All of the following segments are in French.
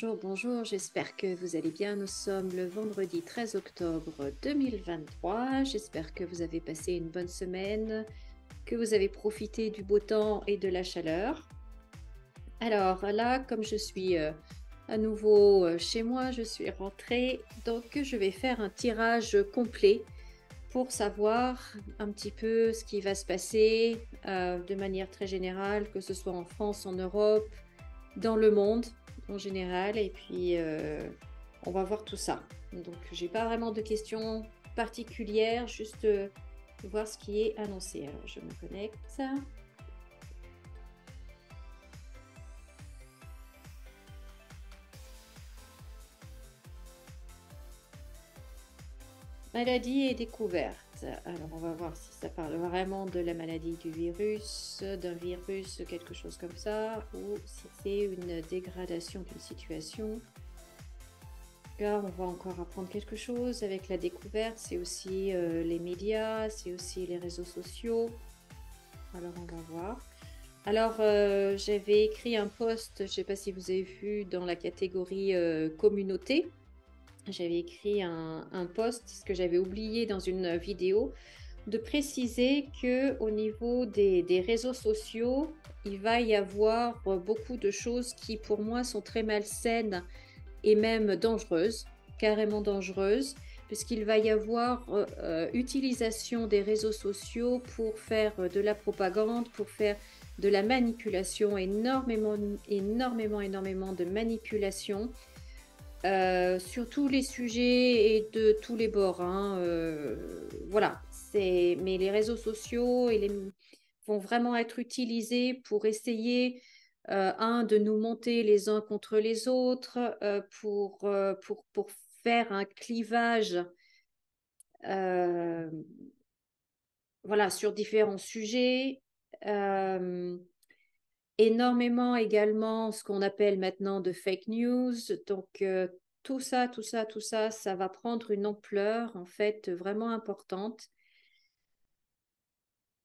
Bonjour, bonjour, j'espère que vous allez bien. Nous sommes le vendredi 13 octobre 2023. J'espère que vous avez passé une bonne semaine, que vous avez profité du beau temps et de la chaleur. Alors là, comme je suis à nouveau chez moi, je suis rentrée, donc je vais faire un tirage complet pour savoir un petit peu ce qui va se passer de manière très générale, que ce soit en France, en Europe, dans le monde en général. Et puis, on va voir tout ça. Donc, j'ai pas vraiment de questions particulières, juste voir ce qui est annoncé. Alors, je me connecte. Maladie et découverte. Alors, on va voir si ça parle vraiment de la maladie du virus, d'un virus, quelque chose comme ça, ou si c'est une dégradation d'une situation. Là, on va encore apprendre quelque chose avec la découverte. C'est aussi les médias, c'est aussi les réseaux sociaux. Alors, on va voir. Alors, j'avais écrit un post, je ne sais pas si vous avez vu, dans la catégorie communauté. J'avais écrit un post, ce que j'avais oublié dans une vidéo, de préciser qu'au niveau des réseaux sociaux, il va y avoir beaucoup de choses qui, pour moi, sont très malsaines et même dangereuses, carrément dangereuses, puisqu'il va y avoir utilisation des réseaux sociaux pour faire de la propagande, pour faire de la manipulation, énormément de manipulation sur tous les sujets et de tous les bords. Voilà, mais les réseaux sociaux vont vraiment être utilisés pour essayer, de nous monter les uns contre les autres, pour faire un clivage, euh, voilà, sur différents sujets. Euh, Énormément également ce qu'on appelle maintenant de fake news. Donc, ça va prendre une ampleur en fait vraiment importante.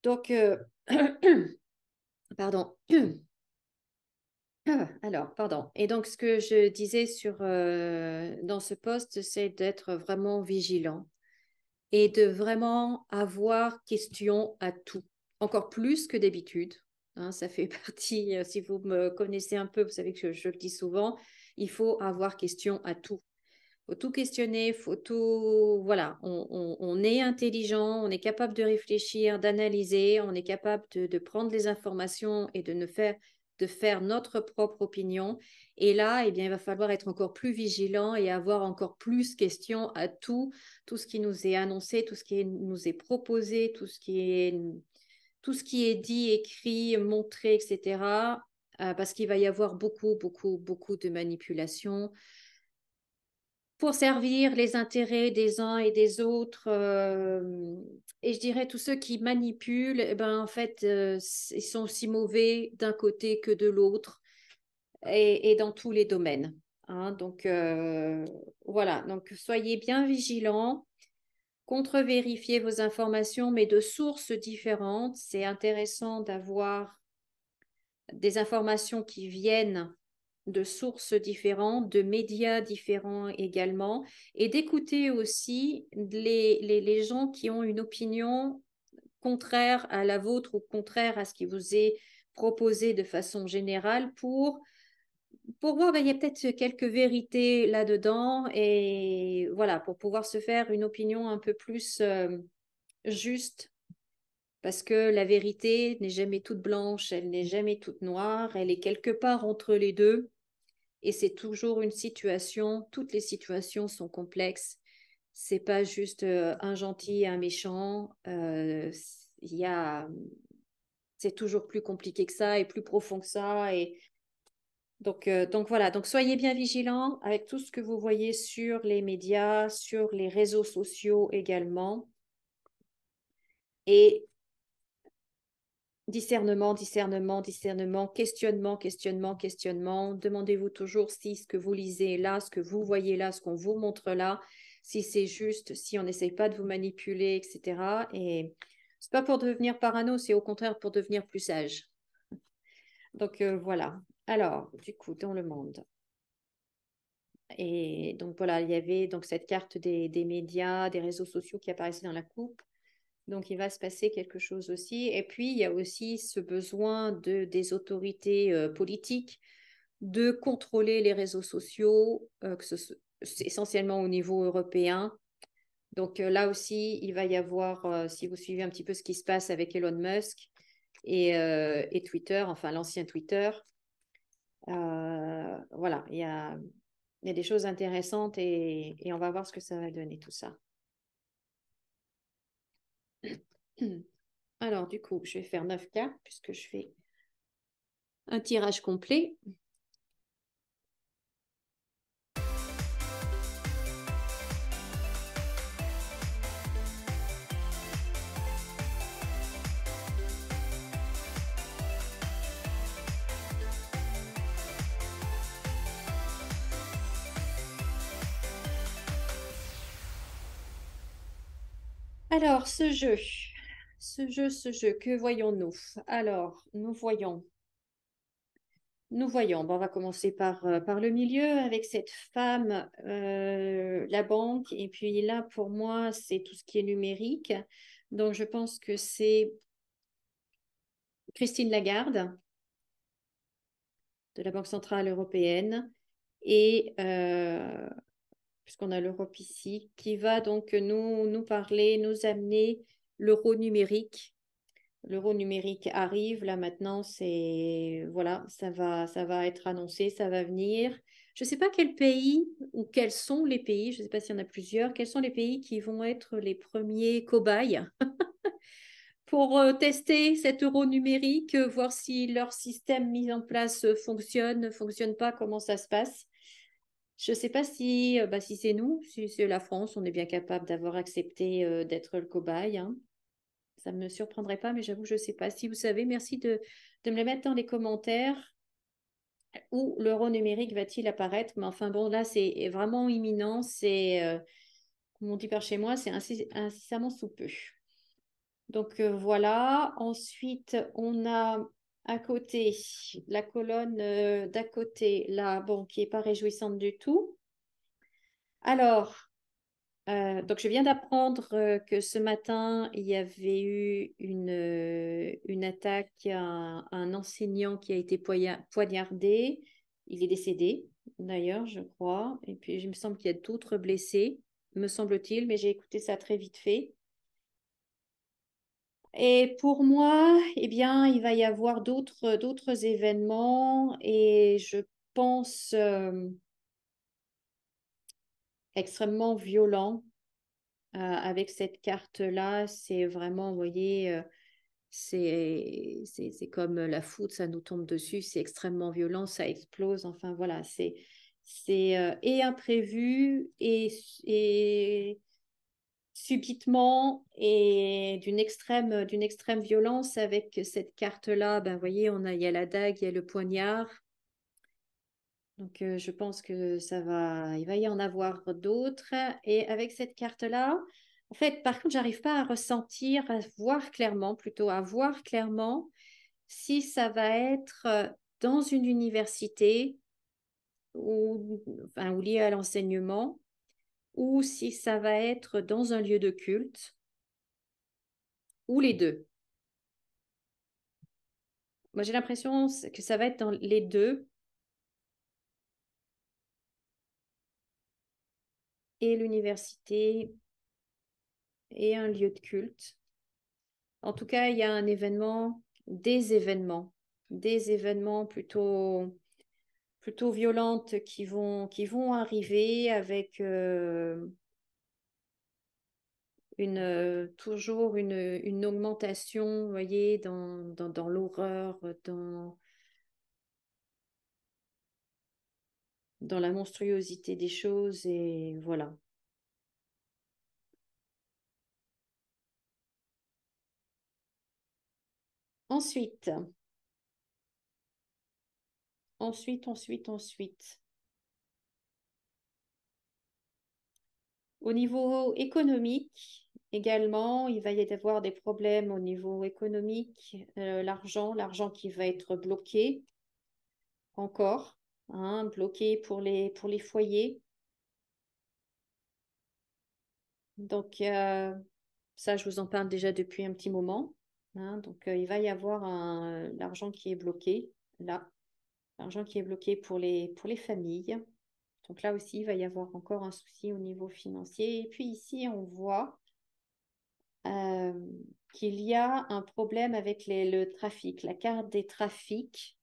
Donc, pardon. Alors, pardon. Et donc, ce que je disais dans ce post, c'est d'être vraiment vigilant et de vraiment avoir question à tout, encore plus que d'habitude. Ça fait partie, si vous me connaissez un peu, vous savez que je le dis souvent, il faut avoir question à tout. Il faut tout questionner, faut tout. Voilà, on est intelligent, on est capable de réfléchir, d'analyser, on est capable de prendre les informations et de faire notre propre opinion. Et là, eh bien, il va falloir être encore plus vigilant et avoir encore plus question à tout ce qui nous est annoncé, tout ce qui nous est proposé, tout ce qui est dit, écrit, montré, etc. Parce qu'il va y avoir beaucoup de manipulation pour servir les intérêts des uns et des autres. Et je dirais, tous ceux qui manipulent, eh ben, en fait, ils sont aussi mauvais d'un côté que de l'autre et dans tous les domaines. Donc, voilà. Donc, soyez bien vigilants, contre-vérifiez vos informations, mais de sources différentes. C'est intéressant d'avoir des informations qui viennent de sources différentes, de médias différents également, et d'écouter aussi les gens qui ont une opinion contraire à la vôtre ou contraire à ce qui vous est proposé de façon générale pour voir, ben, il y a peut-être quelques vérités là-dedans et voilà, pour pouvoir se faire une opinion un peu plus juste parce que la vérité n'est jamais toute blanche, elle n'est jamais toute noire, elle est quelque part entre les deux. Et c'est toujours une situation, toutes les situations sont complexes. C'est pas juste un gentil et un méchant. Il y a, c'est toujours plus compliqué que ça et plus profond que ça. Et donc voilà. Donc soyez bien vigilants avec tout ce que vous voyez sur les médias, sur les réseaux sociaux également. Et questionnement. Demandez-vous toujours si ce que vous lisez là, ce que vous voyez là, ce qu'on vous montre là, si c'est juste, si on n'essaye pas de vous manipuler, etc. Et c'est pas pour devenir parano, c'est au contraire pour devenir plus sage. Donc voilà. Alors, du coup, dans le monde. Et donc voilà, il y avait donc cette carte des médias, des réseaux sociaux qui apparaissait dans la coupe. Donc il va se passer quelque chose aussi. Et puis il y a aussi ce besoin des autorités politiques de contrôler les réseaux sociaux, essentiellement au niveau européen. Donc là aussi, il va y avoir, si vous suivez un petit peu ce qui se passe avec Elon Musk et Twitter, enfin l'ancien Twitter, voilà, il y a des choses intéressantes et on va voir ce que ça va donner tout ça. Alors du coup, je vais faire 9 cartes puisque je fais un tirage complet. Alors, ce jeu, que voyons-nous? Alors, nous voyons, bon, on va commencer par le milieu avec cette femme, la banque, et puis là, pour moi, c'est tout ce qui est numérique. Donc, je pense que c'est Christine Lagarde de la Banque Centrale Européenne, et puisqu'on a l'Europe ici, qui va donc nous parler, nous amener l'euro numérique. L'euro numérique arrive, là maintenant, voilà, ça va être annoncé, ça va venir. Je ne sais pas quel pays ou quels sont les pays, je ne sais pas s'il y en a plusieurs, quels sont les pays qui vont être les premiers cobayes pour tester cet euro numérique, voir si leur système mis en place fonctionne, ne fonctionne pas, comment ça se passe. Je ne sais pas si c'est nous, si c'est la France, on est bien capable d'avoir accepté d'être le cobaye, hein. Ça ne me surprendrait pas, mais j'avoue, je ne sais pas. Si vous savez, merci de me le mettre dans les commentaires. Où l'euro numérique va-t-il apparaître? Mais enfin bon, là, c'est vraiment imminent. Comme on dit par chez moi, c'est incessamment sous peu. Donc voilà. Ensuite, on a à côté la colonne d'à côté, là, bon, qui n'est pas réjouissante du tout. Alors, donc, je viens d'apprendre que ce matin, il y avait eu une attaque à un enseignant qui a été poignardé. Il est décédé, d'ailleurs, je crois. Et puis, il me semble qu'il y a d'autres blessés, me semble-t-il, mais j'ai écouté ça très vite fait. Et pour moi, eh bien, il va y avoir d'autres événements et je pense extrêmement violents. Avec cette carte-là, c'est vraiment, vous voyez, c'est comme la foudre, ça nous tombe dessus, c'est extrêmement violent, ça explose. Enfin voilà, c'est et imprévu et subitement et d'une extrême violence avec cette carte-là. Ben, vous voyez, il y a la dague, il y a le poignard. Donc, je pense que il va y en avoir d'autres. Et avec cette carte-là, en fait, par contre, j'arrive pas à ressentir, à voir clairement, plutôt à voir clairement si ça va être dans une université ou lié à l'enseignement, ou si ça va être dans un lieu de culte, ou les deux. Moi, j'ai l'impression que ça va être dans les deux, et l'université et un lieu de culte. En tout cas, il y a des événements plutôt violentes qui vont arriver avec toujours une augmentation, vous voyez, dans l'horreur, dans la monstruosité des choses, et voilà. Ensuite, ensuite. Au niveau économique, également, il va y avoir des problèmes au niveau économique, l'argent qui va être bloqué encore, hein, bloqué pour les foyers. Donc, ça, je vous en parle déjà depuis un petit moment, hein. Donc, il va y avoir l'argent qui est bloqué, là, l'argent qui est bloqué pour les familles. Donc là aussi, il va y avoir encore un souci au niveau financier. Et puis ici, on voit euh, qu'il y a un problème avec le trafic, la carte des trafics,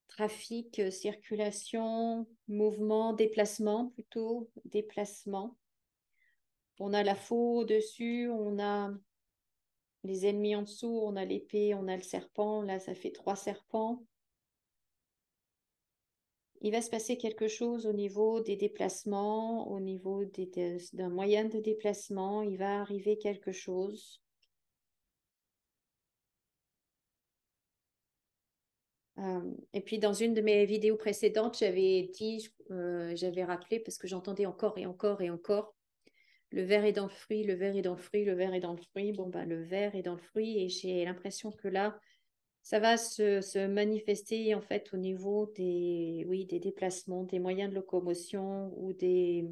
trafic, circulation, mouvement, déplacement plutôt, déplacement. On a la faux au-dessus, on a les ennemis en dessous, on a l'épée, on a le serpent. Là, ça fait 3 serpents. Il va se passer quelque chose au niveau des déplacements, au niveau d'un moyen de déplacement. Il va arriver quelque chose. Et puis, dans une de mes vidéos précédentes, j'avais dit, j'avais rappelé, parce que j'entendais encore et encore et encore, le verre est dans le fruit, le verre est dans le fruit, le verre est dans le fruit. Bon, ben, le verre est dans le fruit et j'ai l'impression que là, ça va se manifester en fait au niveau des, oui, des déplacements, des moyens de locomotion ou des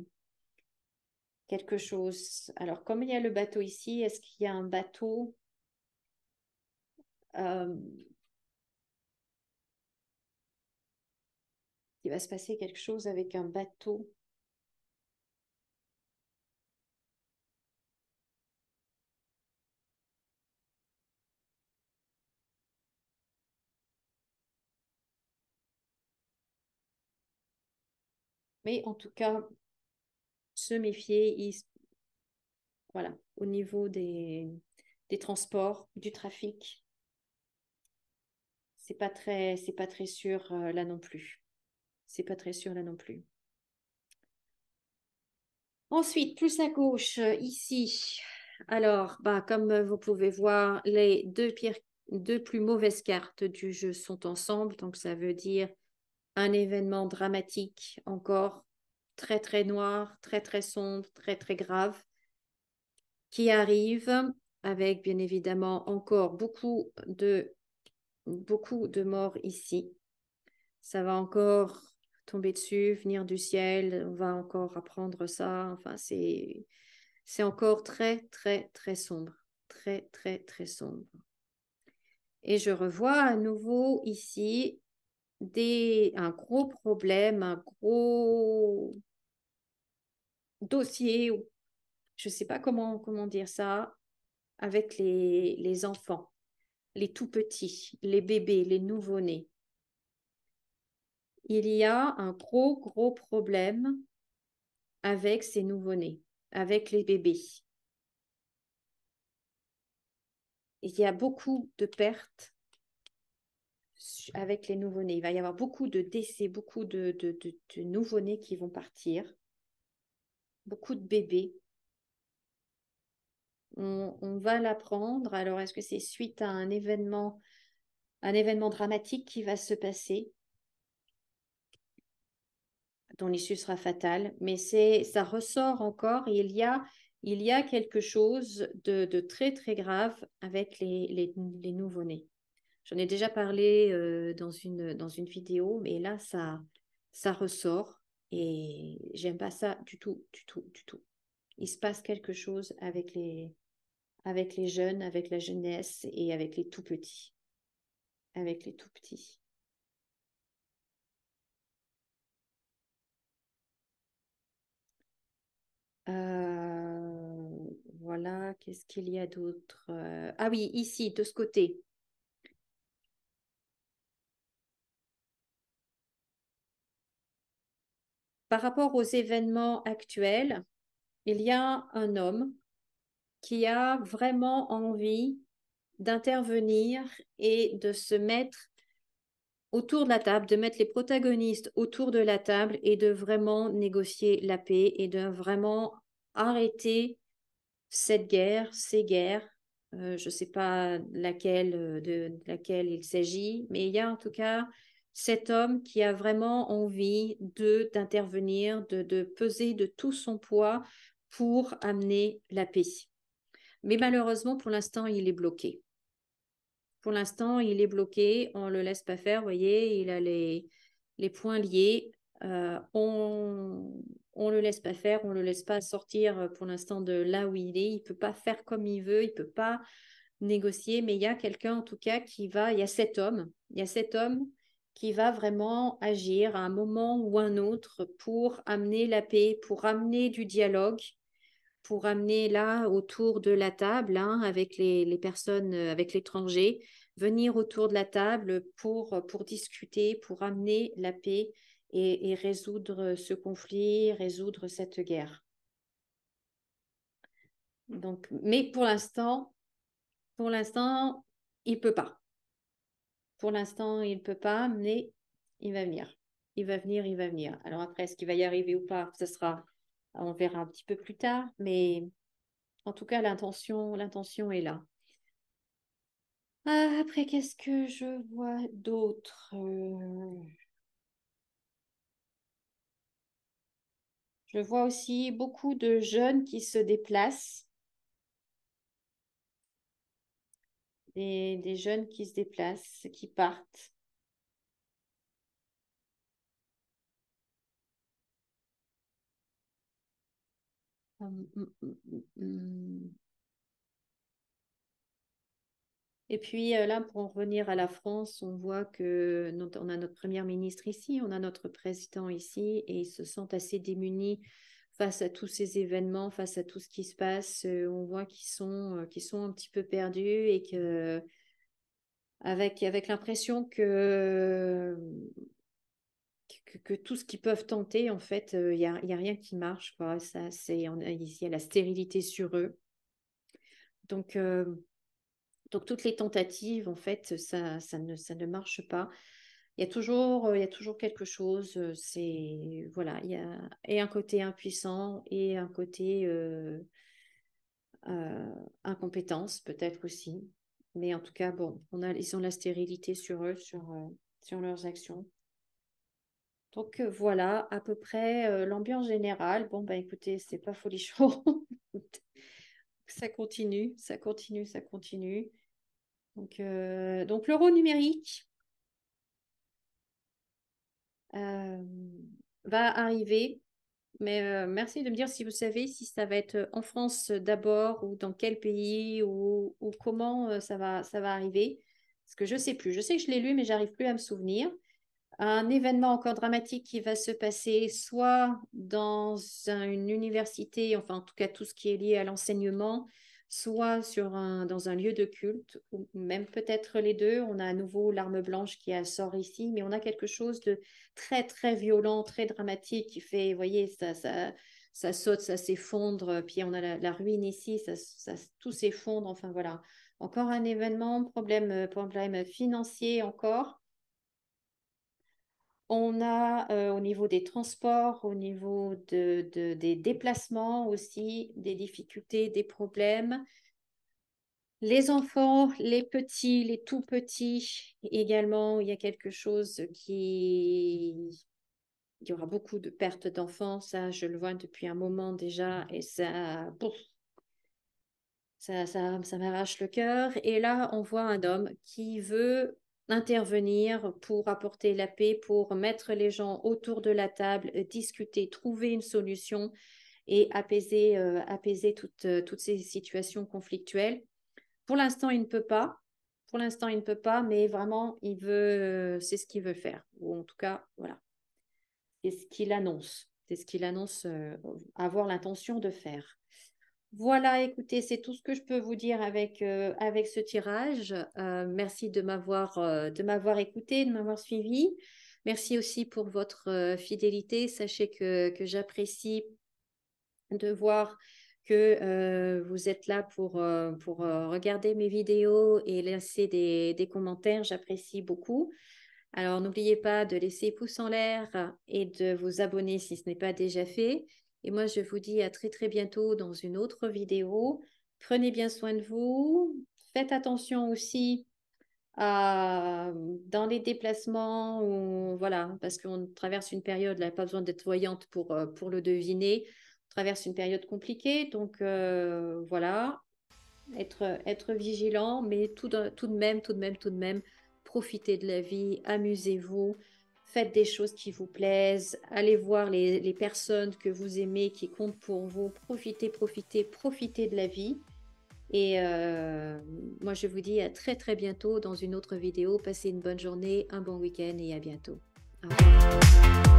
quelque chose. Alors, comme il y a le bateau ici, est-ce qu'il y a un bateau euh, il va se passer quelque chose avec un bateau? Mais en tout cas, se méfier, voilà, au niveau des transports, du trafic, c'est pas très sûr là non plus. C'est pas très sûr là non plus. Ensuite, plus à gauche, ici. Alors, bah, comme vous pouvez voir, les deux plus mauvaises cartes du jeu sont ensemble. Donc, ça veut dire un événement dramatique encore, très, très noir, très, très sombre, très, très grave, qui arrive avec, bien évidemment, encore beaucoup de morts ici. Ça va encore tomber dessus, venir du ciel, on va encore apprendre ça. Enfin, c'est encore très, très, très sombre. Très, très, très sombre. Et je revois à nouveau ici un gros problème, un gros dossier, je ne sais pas comment dire ça, avec les enfants, les tout petits, les bébés, les nouveau-nés. Il y a un gros problème avec ces nouveau-nés, avec les bébés. Il y a beaucoup de pertes avec les nouveau-nés. Il va y avoir beaucoup de décès, beaucoup de nouveau-nés qui vont partir, beaucoup de bébés. On va l'apprendre. Alors, est-ce que c'est suite à un événement dramatique qui va se passer, dont l'issue sera fatale? Mais ça ressort encore. Et il y a quelque chose de très, très grave avec les nouveau-nés. J'en ai déjà parlé dans une vidéo, mais là, ça ressort et j'aime pas ça du tout, du tout, du tout. Il se passe quelque chose avec les jeunes, avec la jeunesse et avec les tout petits. Avec les tout petits. Euh, voilà, qu'est-ce qu'il y a d'autre? Ah oui, ici, de ce côté. Par rapport aux événements actuels, il y a un homme qui a vraiment envie d'intervenir et de se mettre autour de la table, de mettre les protagonistes autour de la table et de vraiment négocier la paix et de vraiment arrêter cette guerre, ces guerres. Je ne sais pas de laquelle il s'agit, mais il y a en tout cas cet homme qui a vraiment envie d'intervenir, de peser de tout son poids pour amener la paix. Mais malheureusement, pour l'instant, il est bloqué. Pour l'instant, il est bloqué, on ne le laisse pas faire, vous voyez, il a les poings liés. on le laisse pas faire, on le laisse pas sortir pour l'instant de là où il est. Il peut pas faire comme il veut, il peut pas négocier, mais il y a quelqu'un en tout cas il y a il y a cet homme qui va vraiment agir à un moment ou un autre pour amener la paix, pour amener du dialogue, pour amener là autour de la table hein, avec les personnes, avec l'étranger, venir autour de la table pour discuter, pour amener la paix et résoudre ce conflit, résoudre cette guerre. Donc, mais pour l'instant, il peut pas. Pour l'instant, il ne peut pas, mais il va venir. Il va venir, il va venir. Alors après, est-ce qu'il va y arriver ou pas, on verra un petit peu plus tard, mais en tout cas, l'intention est là. Après, qu'est-ce que je vois d'autre? Je vois aussi beaucoup de jeunes qui se déplacent, des jeunes qui se déplacent, qui partent. Hum, hum, hum, hum. Et puis là, pour en revenir à la France, on voit que on a notre première ministre ici, on a notre président ici, et ils se sentent assez démunis face à tous ces événements, face à tout ce qui se passe. On voit qu'ils sont un petit peu perdus et que avec l'impression que tout ce qu'ils peuvent tenter, en fait, y a rien qui marche, quoi. Il y a la stérilité sur eux. Donc, euh, donc toutes les tentatives, en fait, ça ne marche pas. Il y a toujours quelque chose. Voilà, il y a et un côté impuissant et un côté incompétence peut-être aussi. Mais en tout cas, bon, ils ont la stérilité sur eux, sur leurs actions. Donc voilà, à peu près l'ambiance générale. Bon, bah écoutez, c'est pas folichon. Ça continue, ça continue, ça continue. Donc l'euro numérique euh, va arriver. Mais merci de me dire si vous savez si ça va être en France d'abord ou dans quel pays ou comment ça va arriver. Parce que je ne sais plus. Je sais que je l'ai lu, mais j'arrive plus à me souvenir. Un événement encore dramatique qui va se passer soit dans une université, enfin en tout cas tout ce qui est lié à l'enseignement, soit dans un lieu de culte, ou même peut-être les deux. On a à nouveau l'arme blanche qui sort ici, mais on a quelque chose de très très violent, très dramatique qui fait, vous voyez, ça saute, ça s'effondre, puis on a la ruine ici, tout s'effondre, enfin voilà. Encore un événement, problème financier encore. On a au niveau des transports, au niveau des déplacements aussi, des difficultés, des problèmes. Les enfants, les petits, les tout petits également, il y a quelque chose Il y aura beaucoup de pertes d'enfants, ça je le vois depuis un moment déjà, et ça m'arrache le cœur. Et là, on voit un homme qui veut intervenir pour apporter la paix, pour mettre les gens autour de la table, discuter, trouver une solution et apaiser toutes ces situations conflictuelles. Pour l'instant, il ne peut pas. Pour l'instant, il ne peut pas, mais vraiment, c'est ce qu'il veut faire. Ou en tout cas, voilà, c'est ce qu'il annonce. C'est ce qu'il annonce avoir l'intention de faire. Voilà, écoutez, c'est tout ce que je peux vous dire avec ce tirage. Merci de m'avoir écouté, de m'avoir suivi. Merci aussi pour votre fidélité. Sachez que j'apprécie de voir que vous êtes là pour regarder mes vidéos et laisser des commentaires. J'apprécie beaucoup. Alors, n'oubliez pas de laisser pouce en l'air et de vous abonner si ce n'est pas déjà fait. Et moi, je vous dis à très très bientôt dans une autre vidéo. Prenez bien soin de vous. Faites attention aussi dans les déplacements, voilà, parce qu'on traverse une période, là, pas besoin d'être voyante pour le deviner. On traverse une période compliquée, donc voilà, être vigilant, mais tout de même, profitez de la vie, amusez-vous, faites des choses qui vous plaisent, allez voir les personnes que vous aimez, qui comptent pour vous, profitez, profitez, profitez de la vie. Et moi, je vous dis à très très bientôt dans une autre vidéo. Passez une bonne journée, un bon week-end et à bientôt. Au revoir.